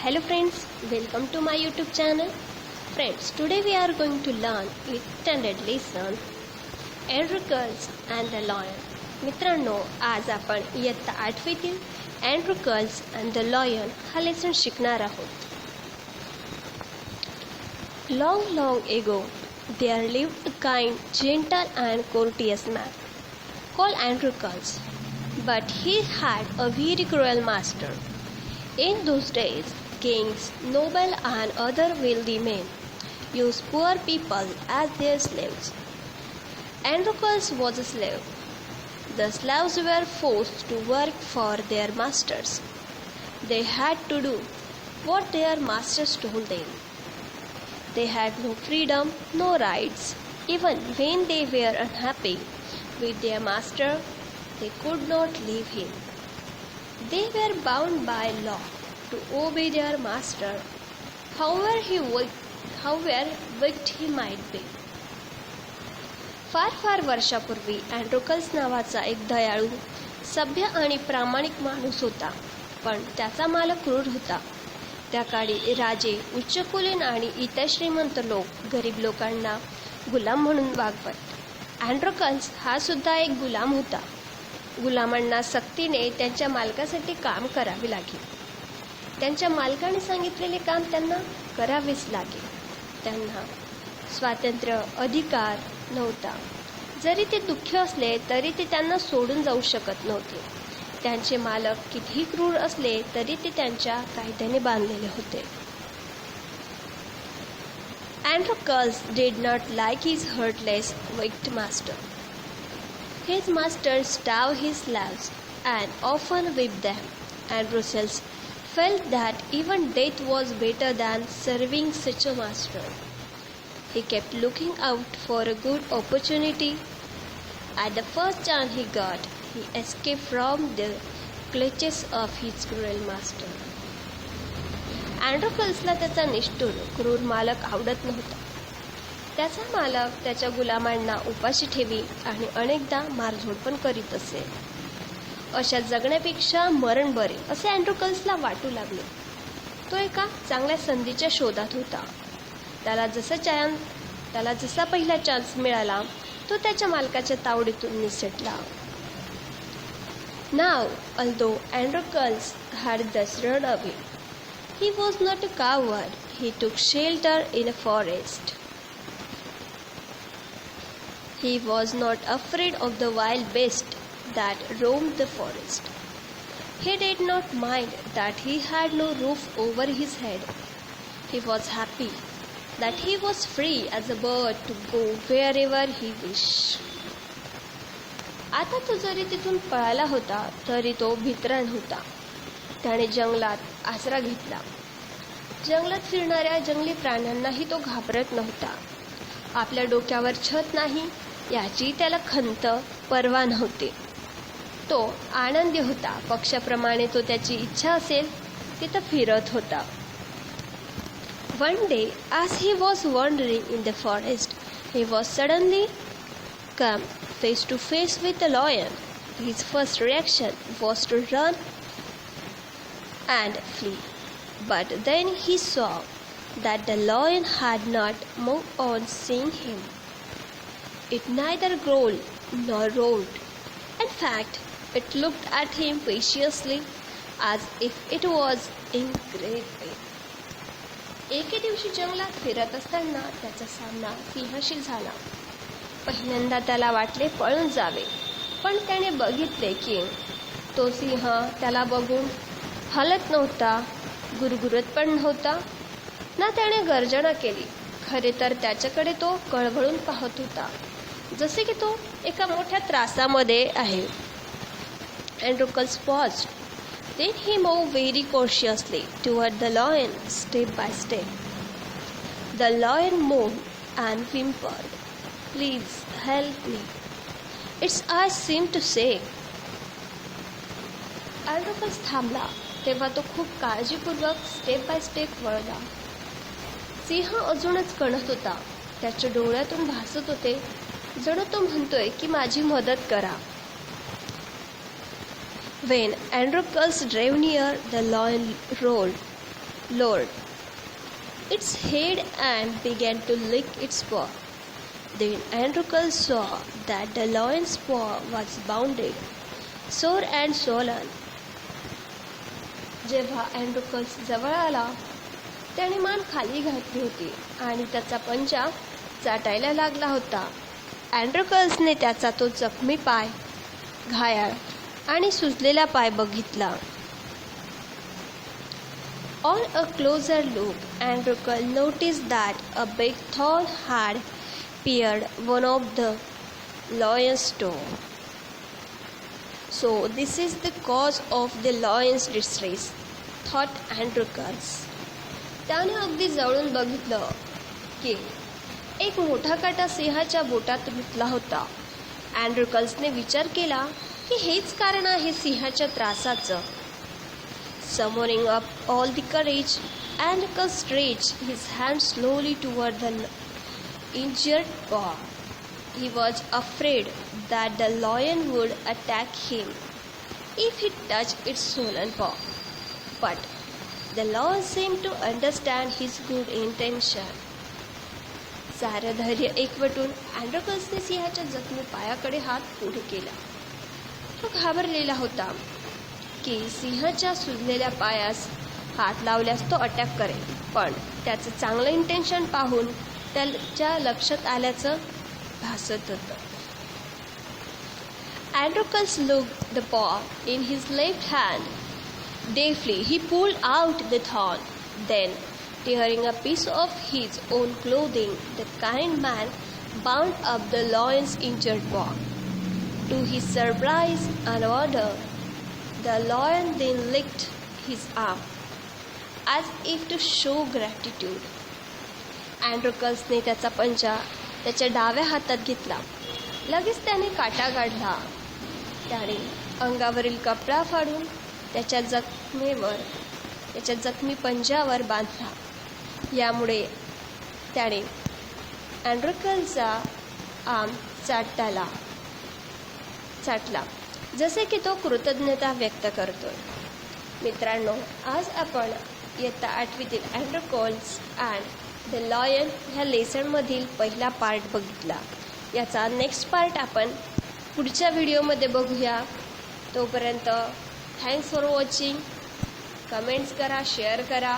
Hello friends, welcome to my YouTube channel. Friends, today we are going to learn extended lesson Androcles and the Lion. मित्रांनो, आज आपण इयत्ता 8वीतील Androcles and the Lion हा lesson शिकणार आहोत. Long ago, there lived a kind, gentle and courteous man called Androcles, but he had a very cruel master. In those days, kings, nobles and other wealthy men used poor people as their slaves. Androcles was a slave. The slaves were forced to work for their masters. They had to do what their masters told them. They had no freedom, no rights. Even when they were unhappy with their master, they could not leave him. They were bound by law to obey their master, however wicked he might be. फार वर्षापूर्वी Androcles नावाचा एक दयाळू, सभ्य आणि प्रामाणिक माणूस होता, पण त्याचा मालक क्रूर होता. त्या काळी राजे, उच्चकुलीन आणि इतर श्रीमंत लोक गरीब लोकांना गुलाम म्हणून वागवत. अँड्रोकल्स हा सुद्धा एक गुलाम होता. गुलामांना सक्तीने त्यांच्या मालकासाठी काम करावे लागेल. त्यांच्या मालकाने सांगितलेले काम त्यांना करावेच लागेल. त्यांना स्वातंत्र्य, अधिकार नव्हता. जरी ते दुःखी असले तरी ते त्यांना सोडून जाऊ शकत नव्हते. त्यांचे मालक कितीही क्रूर असले तरी ते त्यांच्या कायद्याने बांधलेले होते. Androcles did not like his heartless, wicked master. His master starved his slaves and often whipped them. Androcles felt that even death was better than serving such a master. He kept looking out for a good opportunity. At the first chance he got, he escaped from the clutches of his cruel master. अँड्रोकल्सला त्याचा निष्ठुर, क्रूर मालक आवडत नव्हता. त्याचा मालक त्याच्या गुलामांना उपाशी ठेवी आणि अनेकदा मारझोड पण करीत असे. अशा जगण्यापेक्षा मरण बरे असे अँड्रोकल्सला वाटू लागले. तो एका चांगल्या संधीच्या शोधात होता. त्याला जसा पहिला चान्स मिळाला तो त्याच्या मालकाच्या तावडीतून निसटला. Now, although Androcles had thus run away, he was not a coward. He took shelter in a forest. He was not afraid of the wild beasts that roamed the forest. He did not mind that he had no roof over his head. He was happy that he was free as a bird to go wherever he wished. आता तो जरी तिथून पळाला होता तरी तो भित्रण होता. त्याने जंगलात आसरा घेतला. जंगलात फिरणाऱ्या जंगली प्राण्यांनाही तो घाबरत नव्हता. आपल्या डोक्यावर छत नाही याची त्याला खंत पर्वा नव्हती. तो आनंदी होता. पक्षाप्रमाणे तो त्याची इच्छा असेल तिथं फिरत होता. One day, as he was wandering in the forest, he was suddenly come face to face with a lion. His first reaction was to run and flee. But then he saw that the lion had not moved on seeing him. It neither growled nor roared. In fact, it looked at him viciously as if it was in great pain. एके दिवशी जंगलात फिरत असताना त्याचा सामना सिंहाशी झाला. पहिल्यांदा त्याला वाटले पळून जावे, पण त्याने बघितले की तो सिंह त्याला बघून हलत नव्हता, गुरगुरत पण नव्हता, ना त्याने गर्जना केली. खरे तर त्याच्याकडे तो कळवळून पाहत होता, जसे की तो एका मोठ्या त्रासामध्ये आहे. Androcles paused. Then he moved very cautiously toward the lion, step by step. The lion moaned and whimpered. Please help me, its eyes seemed to say. Androcles थांबला तेव्हा तो खूप काळजीपूर्वक स्टेप बाय स्टेप वळला. सिंह अजूनच कणत होता. त्याच्या डोळ्यातून भासत होते जणू तो म्हणतोय की माझी मदत करा. When Androcles drew near, the lion roared. lowered its head and began to lick its paw. Then Androcles saw that the lion's paw was bounded, sore and swollen. जेव्हा अँड्रोकल्स जवळ आला त्याने मान खाली घातली होती आणि त्याचा पंजा चाटायला लागला होता. अँड्रोकल्सने त्याचा तो जखमी पाय, घायाळ आणि सुजलेला पाय बघितला. On a closer look, Androcles noticed that a big thorn had pierced one of the lion's toe. So this is the cause of the lion's distress, thought Androcles. त्याने अगदी जवळून बघितलं की एक मोठा काटा सिंहाच्या बोटात रुतला होता. अँड्रोकल्सने विचार केला की हेच कारण आहे सिंहाच्या त्रासाचं. Summoning up all the courage, Androcles stretched his hand slowly toward the injured paw. He was afraid that the lion would attack him if he touched its swollen paw. But the lion seemed to understand his good intention. सारं धैर्य एकवटून अँड्रोकल्सने सिंहाच्या जखमी पायाकडे हात पुढे केला. तो घाबरलेला होता की सिंहाच्या सुजलेल्या पायास हात लावल्यास तो अटॅक करेल, पण त्याचं चांगलं इंटेन्शन पाहून त्याच्या लक्षात आल्याचं भासत होतं. Androcles looked the paw in his left hand. Deftly he pulled out the thorn. Then, tearing a piece of his own clothing, the kind man bound up the lion's injured paw. To his surprise and wonder, the lion then licked his arm, as if to show gratitude. अँड्रोकल्सने त्याचा पंजा त्याच्या डाव्या हातात घेतला. लगेच त्याने काटा काढला. त्याने अंगावरील कपडा फाडून त्याच्या जखमी पंजावर बांधला. यामुळे त्याने अँड्रोकल्सचा आर्म चाटला, जसे की तो कृतज्ञता व्यक्त करतोय. मित्रांनो, आज आपण इयत्ता 8वीतील अँड्रोकल्स अँड द लायन ह्या लेसनमधील पहिला पार्ट बघितला. याचा नेक्स्ट पार्ट आपण पुढच्या व्हिडिओमध्ये बघूया. तोपर्यंत थँक्स फॉर वॉचिंग. कमेंट्स करा, शेअर करा.